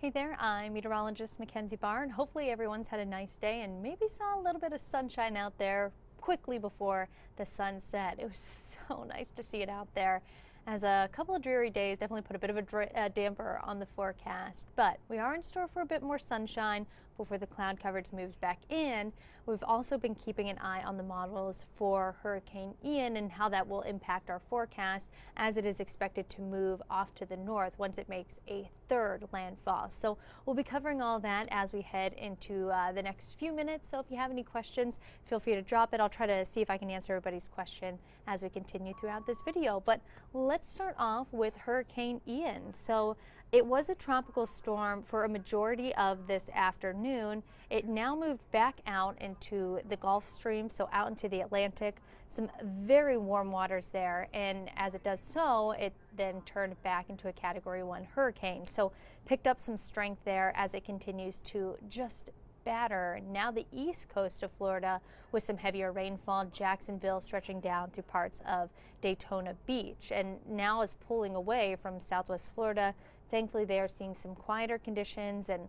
Hey there, I'm meteorologist Mackenzie Bart. Hopefully everyone's had a nice day and maybe saw a little bit of sunshine out there quickly before the sun set. It was so nice to see it out there, as a couple of dreary days definitely put a bit of a damper on the forecast. But we are in store for a bit more sunshine before the cloud coverage moves back in. We've also been keeping an eye on the models for Hurricane Ian and how that will impact our forecast, as it is expected to move off to the north once it makes a third landfall. So we'll be covering all that as we head into the next few minutes. So if you have any questions, feel free to drop it. I'll try to see if I can answer everybody's question as we continue throughout this video. But let's start off with Hurricane Ian. So it was a tropical storm for a majority of this afternoon. It now moved back out into the Gulf Stream, so out into the Atlantic. Some very warm waters there, and as it does so, it then turned back into a Category 1 hurricane. So picked up some strength there as it continues to just batter now the east coast of Florida with some heavier rainfall. Jacksonville stretching down through parts of Daytona Beach, and now is pulling away from southwest Florida. Thankfully, they are seeing some quieter conditions, and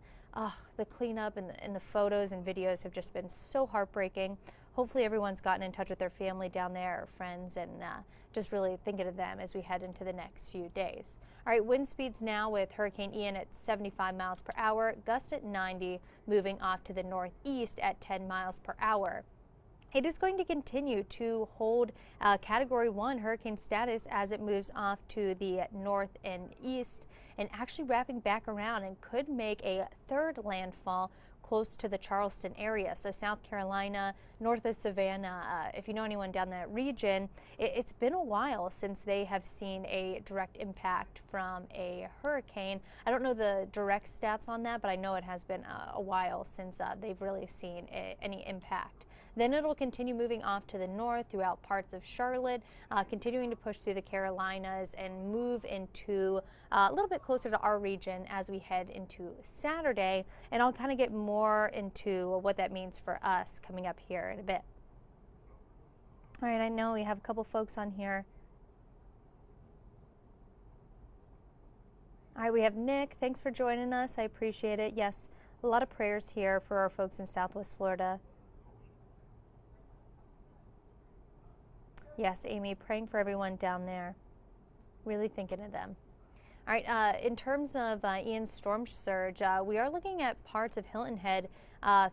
the cleanup and the photos and videos have just been so heartbreaking. Hopefully everyone's gotten in touch with their family down there or friends, and just really thinking of them as we head into the next few days. All right, wind speeds now with Hurricane Ian at 75 miles per hour, gusts at 90, moving off to the northeast at 10 miles per hour. It is going to continue to hold Category 1 hurricane status as it moves off to the north and east, and actually wrapping back around, and could make a third landfall close to the Charleston area. So South Carolina, north of Savannah, if you know anyone down that region, it's been a while since they have seen a direct impact from a hurricane. I don't know the direct stats on that, but I know it has been a while since they've really seen any impact. Then it'll continue moving off to the north throughout parts of Charlotte, continuing to push through the Carolinas and move into a little bit closer to our region as we head into Saturday. And I'll kind of get more into what that means for us coming up here in a bit. All right, I know we have a couple folks on here. All right, we have Nick. Thanks for joining us. I appreciate it. Yes, a lot of prayers here for our folks in Southwest Florida. Yes, Amy, praying for everyone down there. Really thinking of them. All right, in terms of Ian's storm surge, we are looking at parts of Hilton Head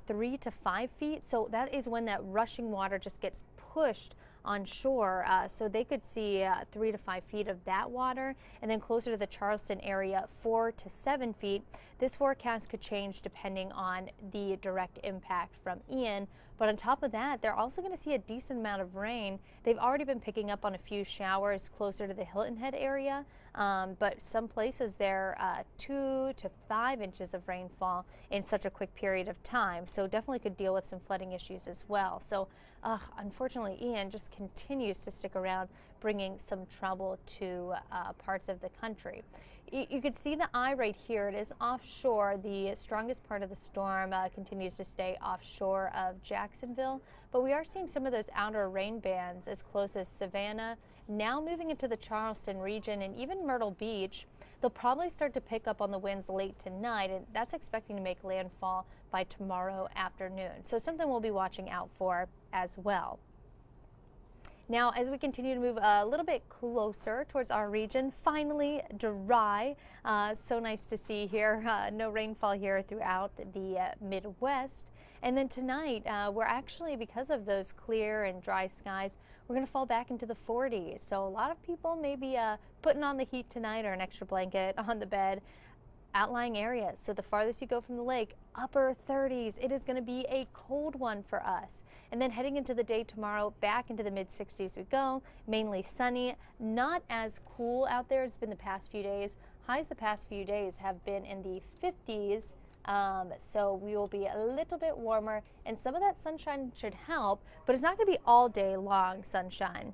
3 to 5 feet. So that is when that rushing water just gets pushed on shore. So they could see 3 to 5 feet of that water, and then closer to the Charleston area, 4 to 7 feet. This forecast could change depending on the direct impact from Ian. But on top of that, they're also going to see a decent amount of rain. They've already been picking up on a few showers closer to the Hilton Head area, but some places there 2 to 5 inches of rainfall in such a quick period of time. So definitely could deal with some flooding issues as well. So unfortunately, Ian just continues to stick around, bringing some trouble to parts of the country. You can see the eye right here. It is offshore. The strongest part of the storm continues to stay offshore of Jacksonville, but we are seeing some of those outer rain bands as close as Savannah, now moving into the Charleston region and even Myrtle Beach. They'll probably start to pick up on the winds late tonight, and that's expecting to make landfall by tomorrow afternoon. So something we'll be watching out for as well. Now, as we continue to move a little bit closer towards our region, finally dry. So nice to see here. No rainfall here throughout the Midwest. And then tonight, we're actually, because of those clear and dry skies, we're going to fall back into the 40s. So a lot of people may be putting on the heat tonight or an extra blanket on the bed. Outlying areas, so the farthest you go from the lake, upper 30s. It is going to be a cold one for us. And then heading into the day tomorrow, back into the mid 60s we go, mainly sunny, not as cool out there as it's been the past few days. Highs the past few days have been in the 50s, so we will be a little bit warmer, and some of that sunshine should help, but it's not going to be all day long sunshine.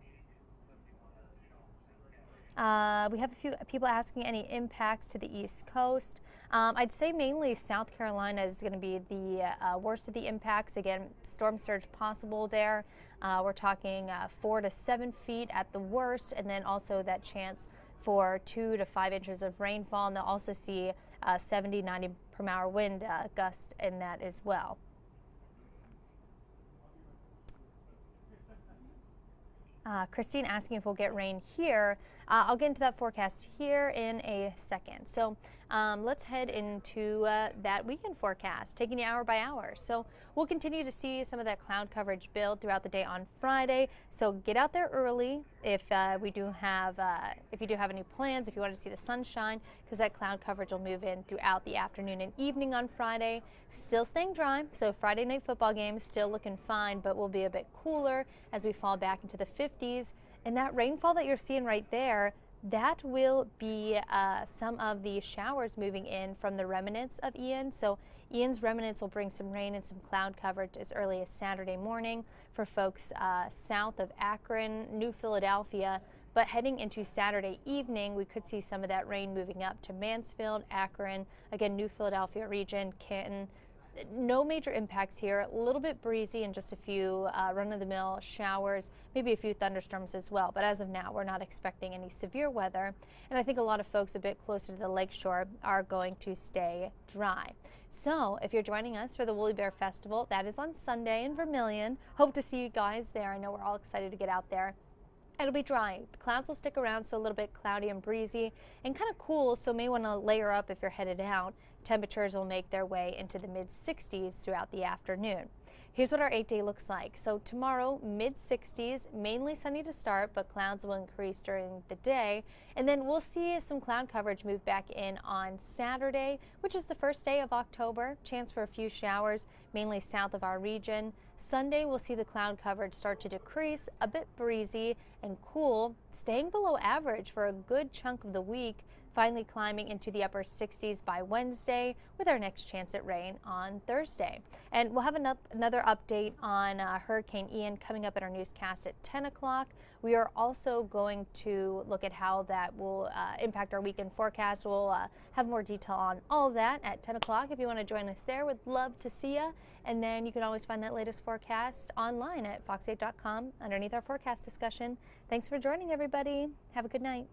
We have a few people asking any impacts to the East Coast. I'd say mainly South Carolina is going to be the worst of the impacts. Again, storm surge possible there. We're talking 4 to 7 feet at the worst, and then also that chance for 2 to 5 inches of rainfall. And they'll also see 70, 90 per hour wind gust in that as well. Christine asking if we'll get rain here. I'll get into that forecast here in a second. So let's head into that weekend forecast, taking you hour by hour. So we'll continue to see some of that cloud coverage build throughout the day on Friday. So get out there early if you do have any plans, if you want to see the sunshine, because that cloud coverage will move in throughout the afternoon and evening on Friday. Still staying dry, so Friday night football game still looking fine, but will be a bit cooler as we fall back into the 50s. And that rainfall that you're seeing right there, that will be some of the showers moving in from the remnants of Ian. So Ian's remnants will bring some rain and some cloud coverage as early as Saturday morning for folks south of Akron, New Philadelphia. But heading into Saturday evening, we could see some of that rain moving up to Mansfield, Akron, again, New Philadelphia region, Canton. No major impacts here, a little bit breezy and just a few run-of-the-mill showers, maybe a few thunderstorms as well. But as of now, we're not expecting any severe weather. And I think a lot of folks a bit closer to the lakeshore are going to stay dry. So if you're joining us for the Woolly Bear Festival, that is on Sunday in Vermilion. Hope to see you guys there. I know we're all excited to get out there. It'll be dry. The clouds will stick around, so a little bit cloudy and breezy and kind of cool, so may want to layer up if you're headed out. Temperatures will make their way into the mid-60s throughout the afternoon. Here's what our 8-day looks like. So tomorrow, mid-60s, mainly sunny to start, but clouds will increase during the day. And then we'll see some cloud coverage move back in on Saturday, which is the first day of October. Chance for a few showers, mainly south of our region. Sunday, we'll see the cloud coverage start to decrease, a bit breezy and cool, staying below average for a good chunk of the week, finally climbing into the upper 60s by Wednesday with our next chance at rain on Thursday. And we'll have another update on Hurricane Ian coming up in our newscast at 10 o'clock. We are also going to look at how that will impact our weekend forecast. We'll have more detail on all of that at 10 o'clock. If you want to join us there, we'd love to see you. And then you can always find that latest forecast online at fox8.com underneath our forecast discussion. Thanks for joining, everybody. Have a good night.